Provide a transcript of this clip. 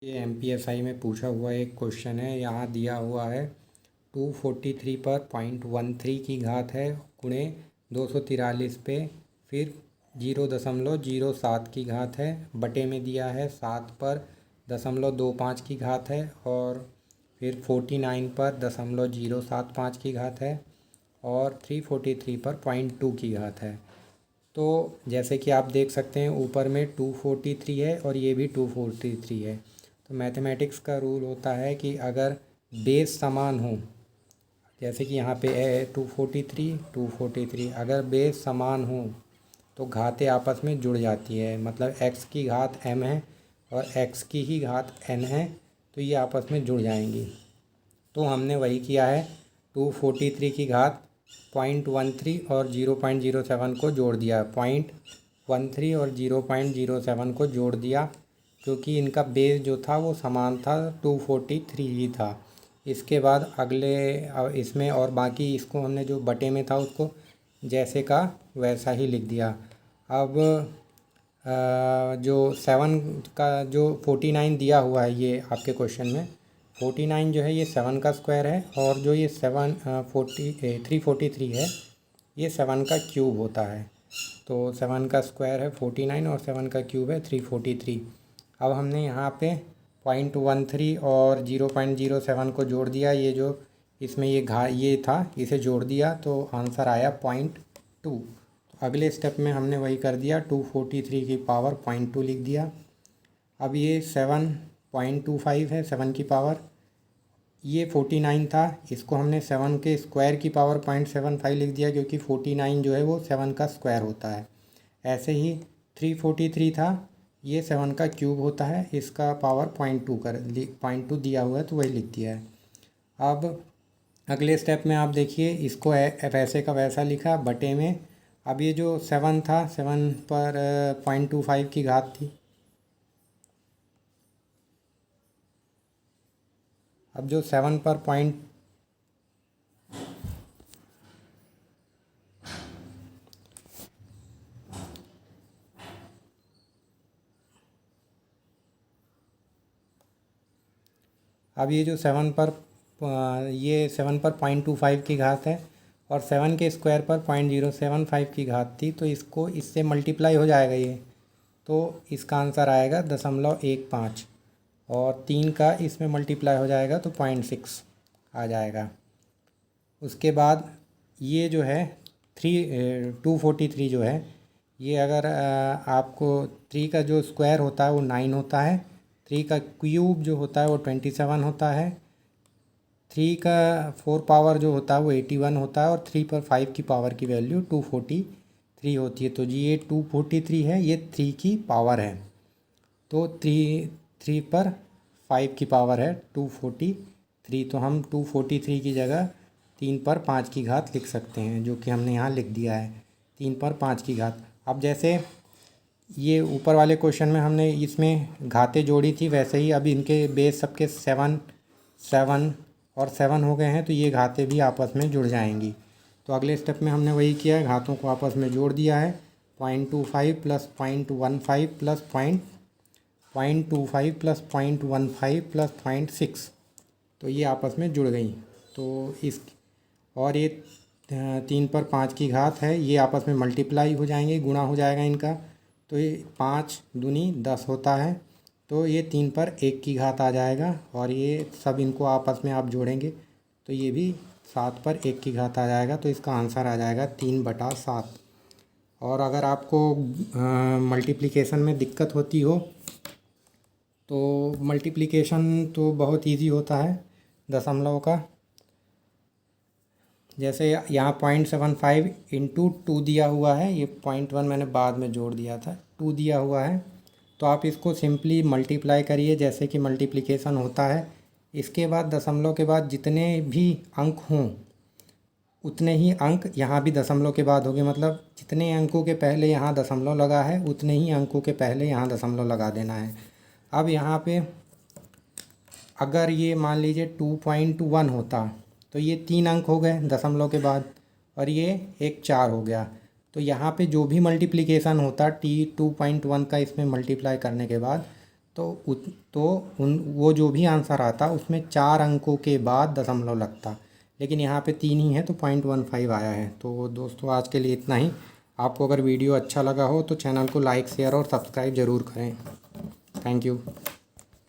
ये एमपीएसआई में पूछा हुआ एक क्वेश्चन है। यहाँ दिया हुआ है 243 पर 0.13 की घात है गुणे 243 पे फिर 0.07 की घात है, बटे में दिया है 7 पर 0.25 की घात है और फिर 49 पर 0.075 की घात है और 343 पर 0.2 की घात है। तो जैसे कि आप देख सकते हैं ऊपर में 243 है और ये भी 243 है। तो मैथमेटिक्स का रूल होता है कि अगर बेस समान हो, जैसे कि यहाँ पे है 243 अगर बेस समान हो तो घातें आपस में जुड़ जाती है। मतलब x की घात m है और x की ही घात n है, तो ये आपस में जुड़ जाएंगी। तो हमने वही किया है, 243 की घात 0.13 और 0.07 को जोड़ दिया। 0.13 और 0.07 को जोड़ दिया क्योंकि इनका बेस जो था वो समान था, 243 ही था। इसके बाद अगले इसमें और बाकी इसको हमने जो बटे में था उसको जैसे का वैसा ही लिख दिया। अब जो 7 का जो 49 दिया हुआ है ये आपके क्वेश्चन में, 49 जो है ये 7 का स्क्वायर है और जो ये 343 है ये 7 का क्यूब होता है। तो 7 का स्क्वायर है 49 और 7 का क्यूब है 343। अब हमने यहाँ पे 0.13 और 0.07 को जोड़ दिया। ये जो इसमें ये था इसे जोड़ दिया तो आंसर आया 0.2। अगले स्टेप में हमने वही कर दिया, 243 की पावर 0.2 लिख दिया। अब ये 7.25 है 7 की पावर, ये 49 था, इसको हमने 7 के स्क्वायर की पावर 0.75 लिख दिया क्योंकि 49 जो है वो 7 का स्क्वायर होता है। ऐसे ही 343 था, ये 7 का क्यूब होता है, इसका पावर 0.2 दिया हुआ है तो वही लिख दिया है। अब अगले स्टेप में आप देखिए, इसको वैसे का वैसा लिखा बटे में। अब ये जो 7 था, 7 पर 0.25 की घात थी। अब जो 7 पर अब ये जो 7 पर ये 7 पर 0.25 की घात है और 7 के स्क्वायर पर 0.075 की घात थी, तो इसको इससे मल्टीप्लाई हो जाएगा ये, तो इसका आंसर आएगा 0.15 और 3 का इसमें मल्टीप्लाई हो जाएगा तो 0.6 आ जाएगा। उसके बाद ये जो है 243 जो है ये अगर आपको 3 का जो स्क्वायर होता है वो 9 होता है, 3 का क्यूब जो होता है वो 27 होता है, 3 का 4 पावर जो होता है वो 81 होता है और 3 पर 5 की पावर की वैल्यू 243 होती है। तो जी ये 243 है, ये 3 की पावर है, तो 3 पर 5 की पावर है 243। तो हम 243 की जगह 3 पर 5 की घात लिख सकते हैं, जो कि हमने यहाँ लिख दिया है 3 पर 5 की घात। अब जैसे ये ऊपर वाले क्वेश्चन में हमने इसमें घातें जोड़ी थी, वैसे ही अब इनके बेस सबके 7 7 और 7 हो गए हैं, तो ये घातें भी आपस में जुड़ जाएंगी। तो अगले स्टेप में हमने वही किया है, घातों को आपस में जोड़ दिया है। 0.25 प्लस 0.15 प्लस 0.25 प्लस 0.15 प्लस 0.6, तो ये आपस में जुड़ गई। तो इस और ये 3 पर 5 की घात है, ये आपस में मल्टीप्लाई हो जाएंगे, गुणा हो जाएगा इनका, तो ये 5 दूनी 10 होता है, तो ये 3 पर 1 की घात आ जाएगा और ये सब इनको आपस में आप जोड़ेंगे तो ये भी 7 पर 1 की घात आ जाएगा। तो इसका आंसर आ जाएगा 3/7। और अगर आपको मल्टीप्लिकेशन में दिक्कत होती हो तो मल्टीप्लिकेशन तो बहुत इजी होता है दशमलव का। जैसे यहाँ 0.75 इंटू 2 दिया हुआ है, ये 0.1 मैंने बाद में जोड़ दिया था, 2 दिया हुआ है, तो आप इसको सिंपली मल्टीप्लाई करिए जैसे कि मल्टीप्लिकेशन होता है। इसके बाद दशमलव के बाद जितने भी अंक हों उतने ही अंक यहाँ भी दशमलव के बाद होंगे। मतलब जितने अंकों के पहले यहाँ दशमलव लगा है उतने ही अंकों के पहले यहाँ दशमलव लगा देना है। अब यहाँ पे अगर ये मान लीजिए 2.1 होता तो ये 3 अंक हो गए दशमलव के बाद और ये एक 4 हो गया। तो यहाँ पे जो भी मल्टीप्लिकेशन होता 2.1 का इसमें मल्टीप्लाई करने के बाद, वो जो भी आंसर आता उसमें 4 अंकों के बाद दशमलव लगता, लेकिन यहाँ पे 3 ही है तो 0.15 आया है। तो दोस्तों आज के लिए इतना ही। आपको अगर वीडियो अच्छा लगा हो तो चैनल को लाइक शेयर और सब्सक्राइब ज़रूर करें। Thank you.